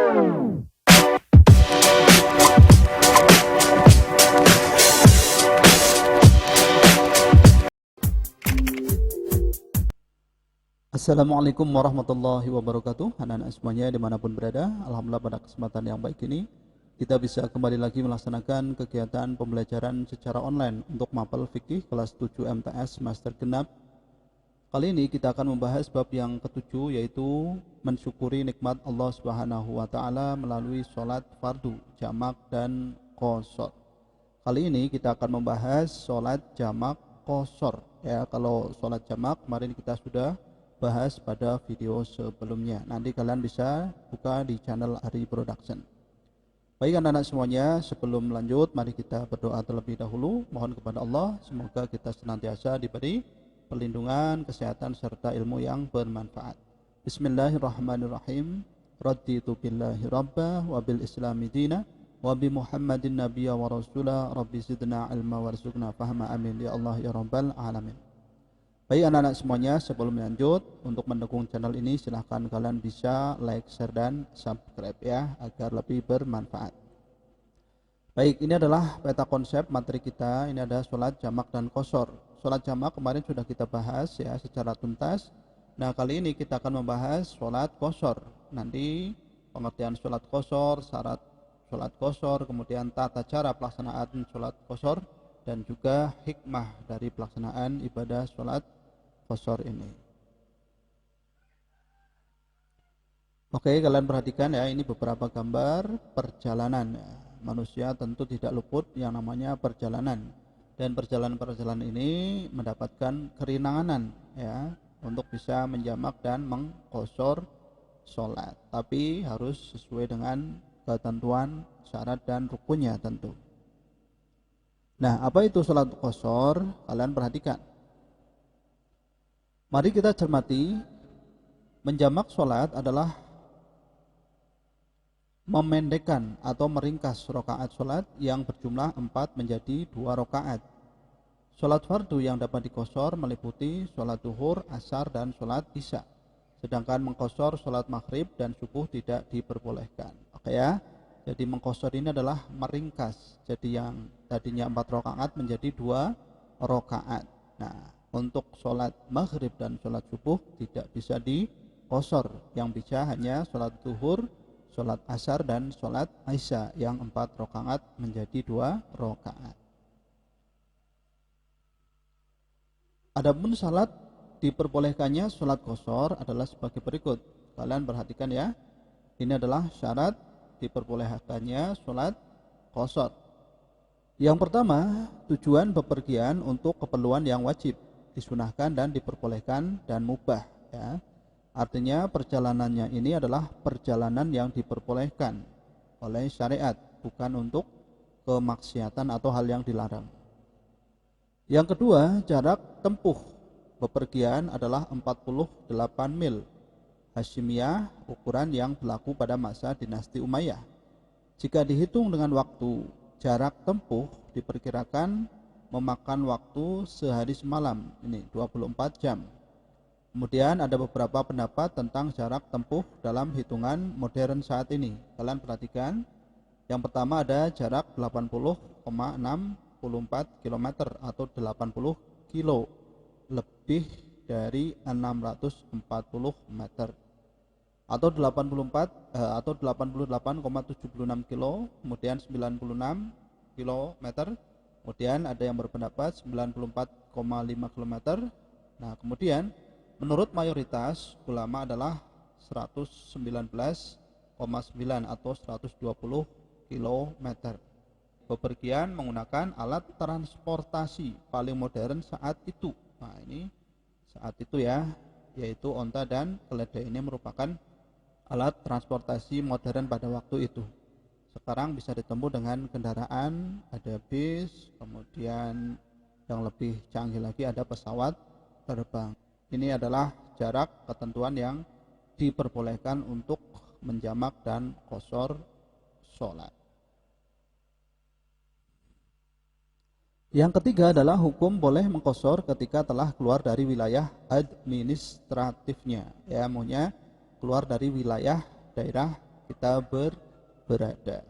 Assalamualaikum warahmatullahi wabarakatuh. Anak-anak semuanya dimanapun berada, alhamdulillah pada kesempatan yang baik ini kita bisa kembali lagi melaksanakan kegiatan pembelajaran secara online untuk mapel fikih kelas 7 MTS semester genap. Kali ini kita akan membahas bab yang ketujuh, yaitu mensyukuri nikmat Allah Subhanahu wa taala melalui sholat fardu, jamak dan qashar. Kali ini kita akan membahas sholat jamak qashar. Ya, kalau sholat jamak kemarin kita sudah bahas pada video sebelumnya. Nanti kalian bisa buka di channel Ari Production. Baik anak-anak semuanya, sebelum lanjut mari kita berdoa terlebih dahulu. Mohon kepada Allah semoga kita senantiasa diberi perlindungan, kesehatan serta ilmu yang bermanfaat. Bismillahirrahmanirrahim. Raditu billahi rabba wa bil islami dina wa bi Muhammadin nabiyya wa rasula rabbi zidna ilma warzuqna fahma amin ya Allah ya rabbal alamin. Baik anak-anak semuanya, sebelum lanjut, untuk mendukung channel ini silahkan kalian bisa like, share, dan subscribe ya, agar lebih bermanfaat. Baik, ini adalah peta konsep materi kita. Ini ada sholat jamak dan qashar. Sholat jamak kemarin sudah kita bahas ya secara tuntas. Nah, kali ini kita akan membahas sholat qashar. Nanti pengertian sholat qashar, syarat sholat qashar, kemudian tata cara pelaksanaan sholat qashar, dan juga hikmah dari pelaksanaan ibadah sholat qashar ini. Oke, kalian perhatikan ya, ini beberapa gambar perjalanan ya. Manusia tentu tidak luput yang namanya perjalanan, dan perjalanan-perjalanan ini mendapatkan keringanan ya untuk bisa menjamak dan mengqashar sholat, tapi harus sesuai dengan ketentuan syarat dan rukunnya tentu. Nah, apa itu sholat qashar? Kalian perhatikan. Mari kita cermati, menjamak sholat adalah memendekkan atau meringkas rakaat sholat yang berjumlah 4 menjadi 2 rakaat. Sholat fardu yang dapat diqashar meliputi sholat zuhur, asar, dan sholat isya. Sedangkan mengqashar sholat maghrib dan subuh tidak diperbolehkan. Oke ya, jadi mengqashar ini adalah meringkas. Jadi yang tadinya 4 rakaat menjadi 2 rakaat. Nah, untuk sholat maghrib dan sholat subuh tidak bisa diqashar. Yang bisa hanya sholat zuhur, sholat asar, dan sholat isya yang 4 rakaat menjadi 2 rakaat. Adapun salat diperbolehkannya sholat qashar adalah sebagai berikut. Kalian perhatikan ya, ini adalah syarat diperbolehkannya sholat qashar. Yang pertama, tujuan bepergian untuk keperluan yang wajib, disunahkan dan diperbolehkan dan mubah ya. Artinya perjalanannya ini adalah perjalanan yang diperbolehkan oleh syariat, bukan untuk kemaksiatan atau hal yang dilarang. Yang kedua, jarak tempuh bepergian adalah 48 mil Hasyimiyah, ukuran yang berlaku pada masa dinasti Umayyah. Jika dihitung dengan waktu, jarak tempuh diperkirakan memakan waktu sehari semalam, ini 24 jam. Kemudian ada beberapa pendapat tentang jarak tempuh dalam hitungan modern saat ini. Kalian perhatikan, yang pertama ada jarak 80,64 km atau 80 kilo, lebih dari 640 meter, atau 88,76 kilo, kemudian 96 kilometer. Kemudian ada yang berpendapat 94,5 km. Nah, kemudian menurut mayoritas ulama adalah 119,9 atau 120 km. Bepergian menggunakan alat transportasi paling modern saat itu. Nah, ini saat itu ya, yaitu onta dan keledai. Ini merupakan alat transportasi modern pada waktu itu. Sekarang bisa ditempuh dengan kendaraan, ada bis, kemudian yang lebih canggih lagi ada pesawat terbang. Ini adalah jarak ketentuan yang diperbolehkan untuk menjamak dan qashar sholat. Yang ketiga adalah hukum boleh mengqashar ketika telah keluar dari wilayah administratifnya. Ya, maunya keluar dari wilayah daerah kita berada.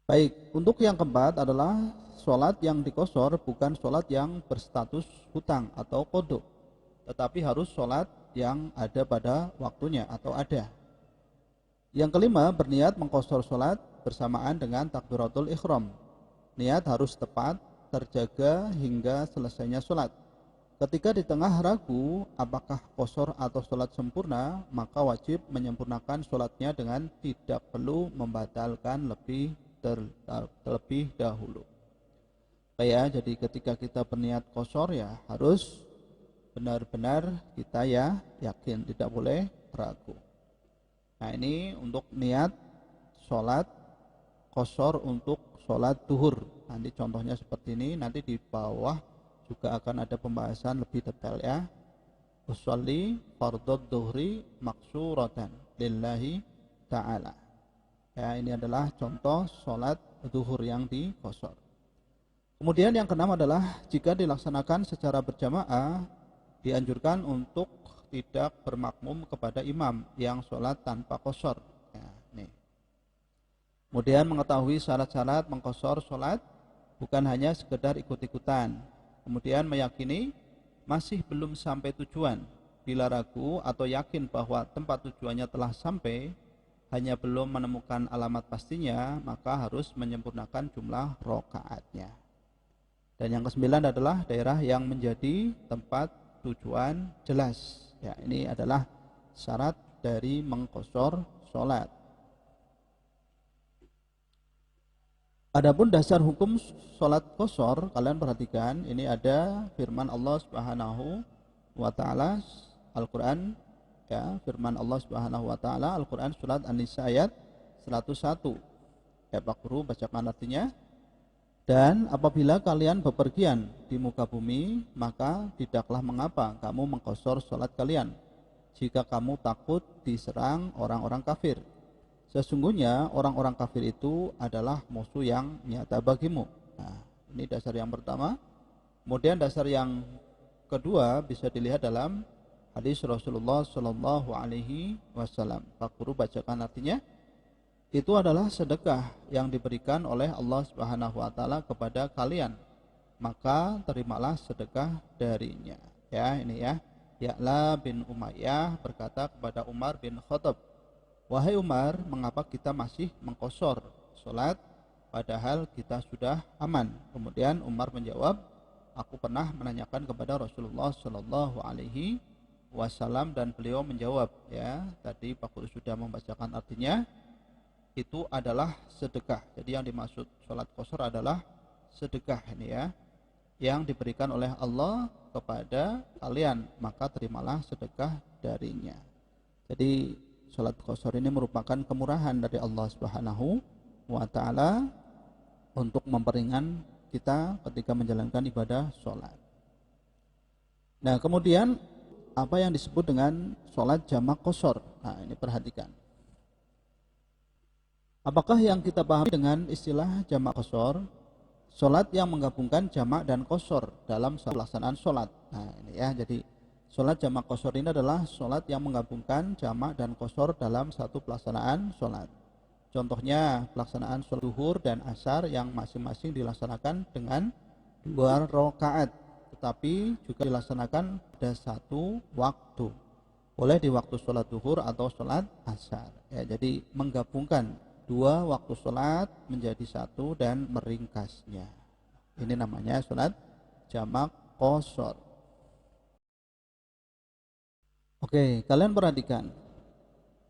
Baik, untuk yang keempat adalah sholat yang dikosor bukan sholat yang berstatus hutang atau qodho, tetapi harus sholat yang ada pada waktunya atau ada. Yang kelima, berniat mengqashar sholat bersamaan dengan takbiratul ihram. Niat harus tepat, terjaga hingga selesainya sholat. Ketika di tengah ragu apakah qashar atau sholat sempurna, maka wajib menyempurnakan sholatnya dengan tidak perlu membatalkan terlebih dahulu. Jadi ketika kita berniat qashar ya harus benar-benar kita ya yakin, tidak boleh ragu. Nah, ini untuk niat sholat qashar untuk sholat duhur. Nanti contohnya seperti ini, nanti di bawah juga akan ada pembahasan lebih detail ya. Usolli fardhu dhuhri maksuratan lillahi ta'ala. Ya, ini adalah contoh sholat duhur yang diqashar. Kemudian yang keenam adalah jika dilaksanakan secara berjamaah, dianjurkan untuk tidak bermakmum kepada imam yang sholat tanpa qashar. Ya, nih. Kemudian mengetahui syarat-syarat mengqashar sholat, bukan hanya sekedar ikut-ikutan. Kemudian meyakini masih belum sampai tujuan. Bila ragu atau yakin bahwa tempat tujuannya telah sampai, hanya belum menemukan alamat pastinya, maka harus menyempurnakan jumlah rakaatnya. Dan yang kesembilan adalah daerah yang menjadi tempat tujuan jelas. Ya, ini adalah syarat dari mengqashar sholat. Adapun dasar hukum sholat qashar, kalian perhatikan, ini ada firman Allah Subhanahu wa taala Al-Qur'an, ya, firman Allah Subhanahu wa taala Al-Qur'an surat An-Nisa ayat 101. Ya, Pak Guru bacakan artinya. Dan apabila kalian bepergian di muka bumi, maka tidaklah mengapa kamu mengqashar sholat kalian jika kamu takut diserang orang-orang kafir. Sesungguhnya orang-orang kafir itu adalah musuh yang nyata bagimu. Nah, ini dasar yang pertama. Kemudian dasar yang kedua bisa dilihat dalam hadis Rasulullah Shallallahu Alaihi Wasallam. Pak Guru bacakan artinya. Itu adalah sedekah yang diberikan oleh Allah Subhanahu wa taala kepada kalian, maka terimalah sedekah darinya. Ya, ini ya. Ya'la bin Umayyah berkata kepada Umar bin Khattab, "Wahai Umar, mengapa kita masih mengqashar salat padahal kita sudah aman?" Kemudian Umar menjawab, "Aku pernah menanyakan kepada Rasulullah Shallallahu alaihi wasallam dan beliau menjawab." Ya, tadi Pak Guru sudah membacakan artinya. Itu adalah sedekah. Jadi yang dimaksud sholat qashar adalah sedekah ini ya, yang diberikan oleh Allah kepada kalian, maka terimalah sedekah darinya. Jadi sholat qashar ini merupakan kemurahan dari Allah Subhanahu wa taala untuk memperingan kita ketika menjalankan ibadah sholat. Nah, kemudian apa yang disebut dengan sholat jamak qashar? Nah, ini perhatikan. Apakah yang kita pahami dengan istilah jamak qashar? Sholat yang menggabungkan jamak dan qashar dalam pelaksanaan sholat. Nah, ini ya, jadi sholat jamak qashar ini adalah sholat yang menggabungkan jamak dan qashar dalam satu pelaksanaan sholat. Contohnya pelaksanaan sholat zuhur dan asar yang masing-masing dilaksanakan dengan 2 rakaat, tetapi juga dilaksanakan pada satu waktu. Boleh di waktu sholat zuhur atau sholat asar. Ya, jadi menggabungkan 2 waktu sholat menjadi satu dan meringkasnya. Ini namanya sholat jamak qashar. Oke, kalian perhatikan.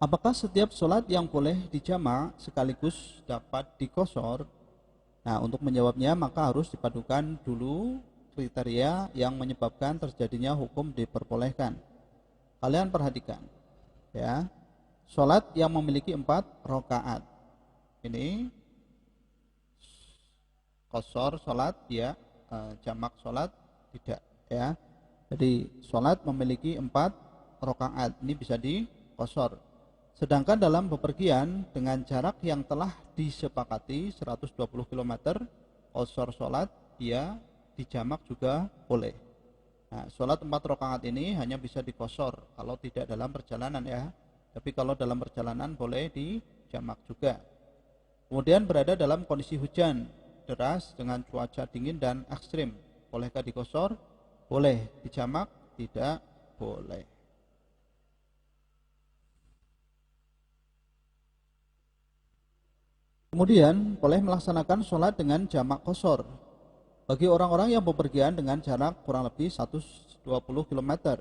Apakah setiap sholat yang boleh dijamak sekaligus dapat diqashar? Nah, untuk menjawabnya maka harus dipadukan dulu kriteria yang menyebabkan terjadinya hukum diperbolehkan. Kalian perhatikan, ya, sholat yang memiliki 4 rakaat. Ini qashar sholat ya, jamak sholat tidak ya. Jadi sholat memiliki 4 rakaat, ini bisa diqashar. Sedangkan dalam bepergian dengan jarak yang telah disepakati 120 km, qashar sholat ya dijamak juga boleh. Nah, sholat 4 rakaat ini hanya bisa diqashar kalau tidak dalam perjalanan ya. Tapi kalau dalam perjalanan boleh dijamak juga. Kemudian berada dalam kondisi hujan deras dengan cuaca dingin dan ekstrim. Bolehkah dikosor? Boleh. Dijamak? Tidak boleh. Kemudian boleh melaksanakan sholat dengan jamak qashar bagi orang-orang yang bepergian dengan jarak kurang lebih 120 km.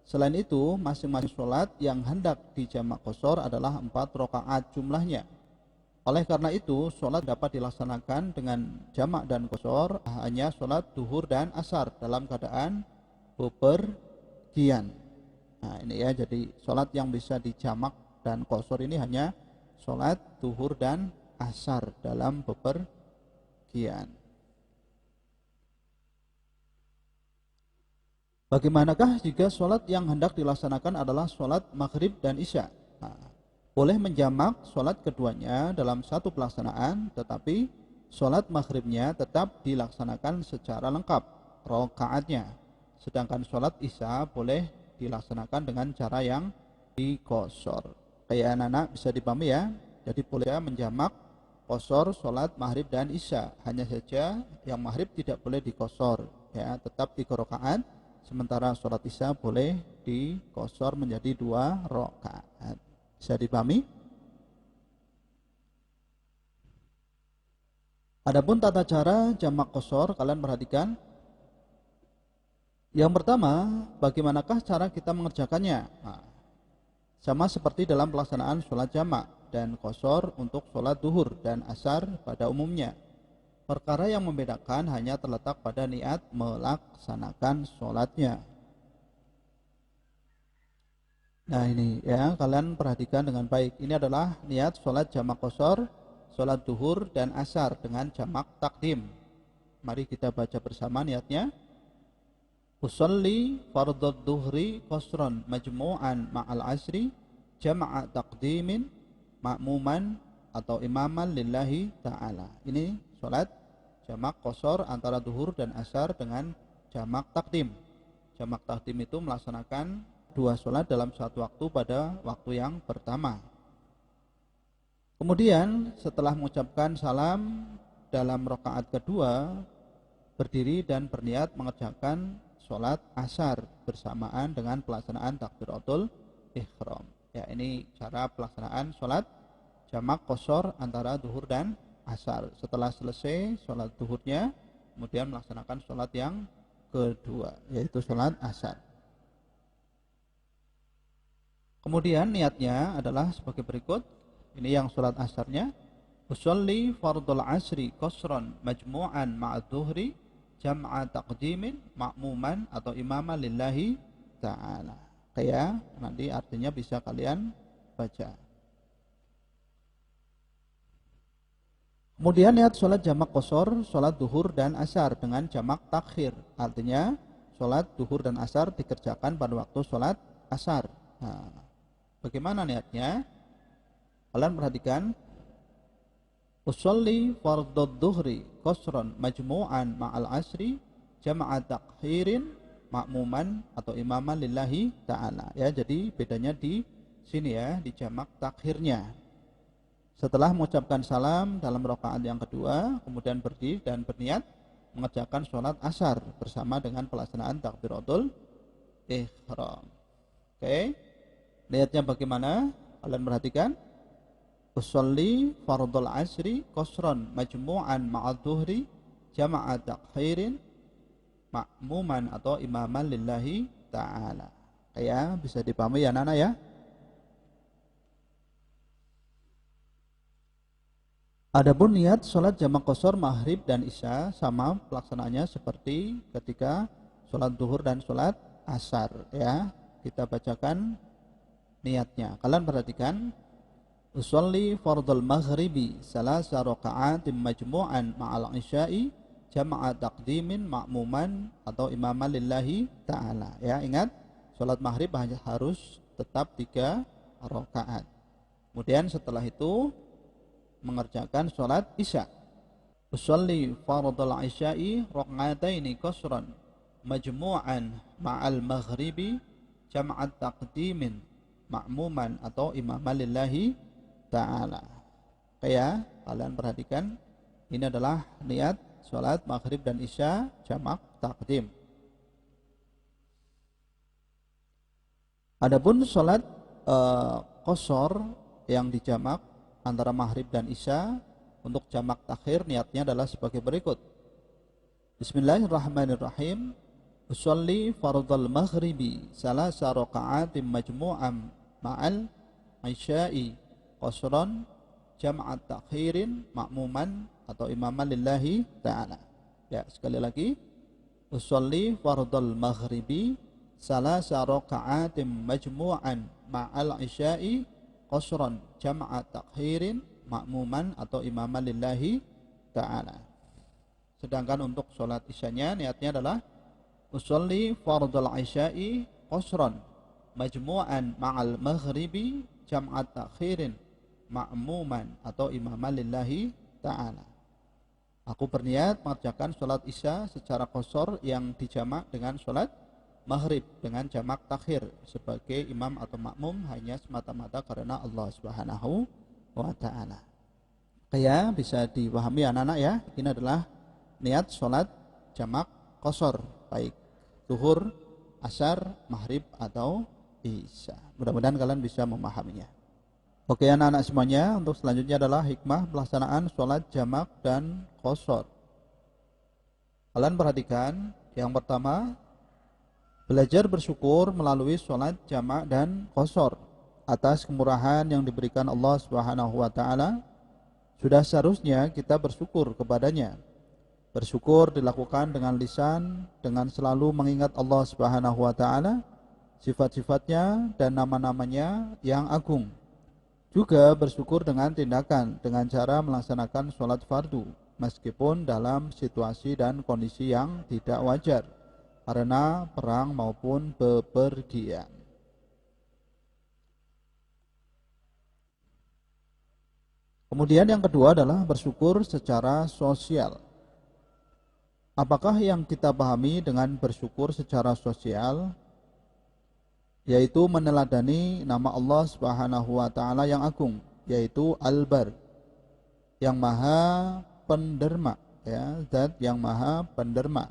Selain itu, masing-masing sholat yang hendak dijamak qashar adalah 4 rakaat jumlahnya. Oleh karena itu, sholat dapat dilaksanakan dengan jamak dan qashar hanya sholat duhur dan asar dalam keadaan bepergian. Nah ini ya, jadi sholat yang bisa dijamak dan qashar ini hanya sholat duhur dan asar dalam bepergian. Bagaimanakah jika sholat yang hendak dilaksanakan adalah sholat maghrib dan isya? Nah, boleh menjamak sholat keduanya dalam satu pelaksanaan, tetapi sholat maghribnya tetap dilaksanakan secara lengkap rakaatnya. Sedangkan sholat isya boleh dilaksanakan dengan cara yang diqashar. Kayak anak-anak bisa dipahami ya. Jadi boleh menjamak qashar sholat maghrib dan isya. Hanya saja yang maghrib tidak boleh diqashar, ya, tetap 3 rakaat. Sementara sholat isya boleh diqashar menjadi 2 rakaat. Bisa dipahami? Adapun tata cara jamak qashar, kalian perhatikan. Yang pertama, bagaimanakah cara kita mengerjakannya? Nah, sama seperti dalam pelaksanaan sholat jamak dan qashar untuk sholat duhur dan asar pada umumnya. Perkara yang membedakan hanya terletak pada niat melaksanakan sholatnya. Nah ini ya, kalian perhatikan dengan baik. Ini adalah niat sholat jamak qashar, sholat duhur dan asar dengan jamak takdim. Mari kita baca bersama niatnya. Usolli fardhu duhri qasran majmu'an ma'al asri jama'a taqdimin ma'muman atau imaman lillahi ta'ala. Ini sholat jamak qashar antara duhur dan asar dengan jamak takdim. Jamak takdim itu melaksanakan 2 sholat dalam satu waktu pada waktu yang pertama. Kemudian setelah mengucapkan salam dalam rakaat kedua, berdiri dan berniat mengerjakan sholat asar bersamaan dengan pelaksanaan takbiratul ihram. Ya, ini cara pelaksanaan sholat jamak qashar antara duhur dan asar. Setelah selesai sholat duhurnya, kemudian melaksanakan sholat yang kedua, yaitu sholat asar. Kemudian niatnya adalah sebagai berikut. Ini yang sholat asarnya. Usolli fardul asri qasran majmu'an ma'ad duhri jam'a taqdimin ma'muman atau imaman lillahi ta'ala. Kayak nanti artinya bisa kalian baca. Kemudian niat sholat jamak qashar, sholat duhur dan asar dengan jamak takhir. Artinya sholat duhur dan asar dikerjakan pada waktu sholat asar. Nah, bagaimana niatnya? Kalian perhatikan. Usolli fardhu dhuhri qasran majmu'an ma'al asri jama'a takhirin ma'muman atau imaman lillahi ta'ala. Ya, jadi bedanya di sini ya, di jamak takhirnya. Setelah mengucapkan salam dalam rakaat yang kedua, kemudian berdiri dan berniat mengerjakan sholat asar bersama dengan pelaksanaan takbiratul ihram. Oke. Niatnya bagaimana? Kalian perhatikan. Usolli fardul asri qasran majmu'an ma'ad duhri jama'a takhirin ma'muman atau imaman lillahi ta'ala. Kayak bisa dipahami ya Nana ya. Adapun niat sholat jamak qashar maghrib dan isya sama pelaksanaannya seperti ketika sholat duhur dan sholat asar ya. Kita bacakan niatnya. Kalian perhatikan. Usolli fardul maghribi salasa raka'atin majmu'an ma'al isya'i jama'a taqdimin ma'muman atau imaman lillahi ta'ala. Ya, ingat sholat maghrib hanya harus tetap 3 rakaat. Kemudian setelah itu mengerjakan sholat isya. Usolli fardul isya'i raka'ataini qasran majmu'an ma'al maghribi jama'a taqdimin ma'muman atau imaman lillahi ta'ala. Kayak kalian perhatikan, ini adalah niat sholat maghrib dan isya jamak takdim. Adapun sholat qashar yang dijamak antara maghrib dan isya untuk jamak takhir niatnya adalah sebagai berikut. Bismillahirrahmanirrahim. Usolli fardal maghribi salasa raka'atin majmu'an ma'al isya'i qasran jam'at takhirin ma'muman atau imaman lillahi ta'ala. Ya, sekali lagi. Usolli fardal maghribi salasa raka'atin majmu'an ma'al isya'i qasran jam'at takhirin ma'muman atau imaman lillahi ta'ala. Sedangkan untuk sholat isyanya niatnya adalah usolli fardal isya'i qasran majmu'an ma'al maghribi jam'at takhirin ma'muman atau imaman lillahi ta'ala. Aku berniat mengerjakan sholat isya secara qasar yang dijamak dengan sholat maghrib dengan jamak takhir sebagai imam atau makmum hanya semata-mata karena Allah Subhanahu wa ta'ala. Kayak bisa dipahami anak-anak ya, ini adalah niat sholat jamak qasar, baik zuhur, asar, maghrib atau isya. Mudah-mudahan kalian bisa memahaminya. Oke anak-anak semuanya, untuk selanjutnya adalah hikmah pelaksanaan sholat jamak dan qasar. Kalian perhatikan, yang pertama, belajar bersyukur melalui sholat jamak dan qasar atas kemurahan yang diberikan Allah Subhanahu wa ta'ala. Sudah seharusnya kita bersyukur kepadanya. Bersyukur dilakukan dengan lisan, dengan selalu mengingat Allah Subhanahu wa ta'ala, sifat-sifatnya dan nama-namanya yang agung. Juga bersyukur dengan tindakan, dengan cara melaksanakan sholat fardu, meskipun dalam situasi dan kondisi yang tidak wajar, karena perang maupun bepergian. Kemudian yang kedua adalah bersyukur secara sosial. Apakah yang kita pahami dengan bersyukur secara sosial? Yaitu meneladani nama Allah Subhanahu wa ta'ala yang agung, yaitu Al-Bar, yang maha penderma, ya, zat yang maha penderma.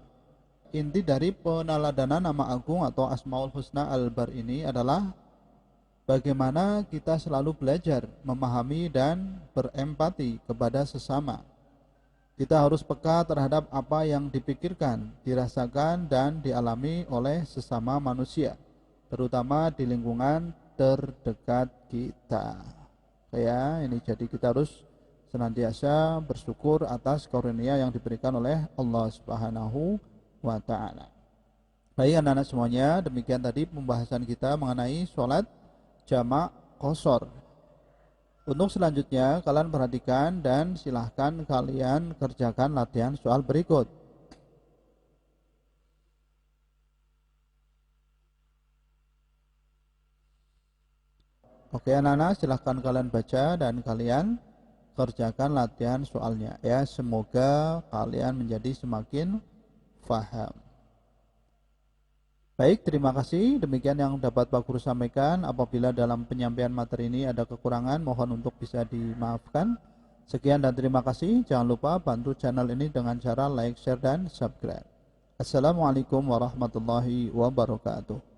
Inti dari peneladanan nama agung atau Asmaul Husna Al-Bar ini adalah bagaimana kita selalu belajar memahami dan berempati kepada sesama. Kita harus peka terhadap apa yang dipikirkan, dirasakan, dan dialami oleh sesama manusia, terutama di lingkungan terdekat kita. Ya, ini jadi kita harus senantiasa bersyukur atas karunia yang diberikan oleh Allah Subhanahu wa ta'ala. Baik anak-anak semuanya, demikian tadi pembahasan kita mengenai sholat jamak qasar. Untuk selanjutnya kalian perhatikan dan silahkan kalian kerjakan latihan soal berikut. Oke anak-anak, silahkan kalian baca dan kalian kerjakan latihan soalnya ya. Semoga kalian menjadi semakin faham. Baik, terima kasih. Demikian yang dapat Pak Guru sampaikan. Apabila dalam penyampaian materi ini ada kekurangan, mohon untuk bisa dimaafkan. Sekian dan terima kasih. Jangan lupa bantu channel ini dengan cara like, share, dan subscribe. Assalamualaikum warahmatullahi wabarakatuh.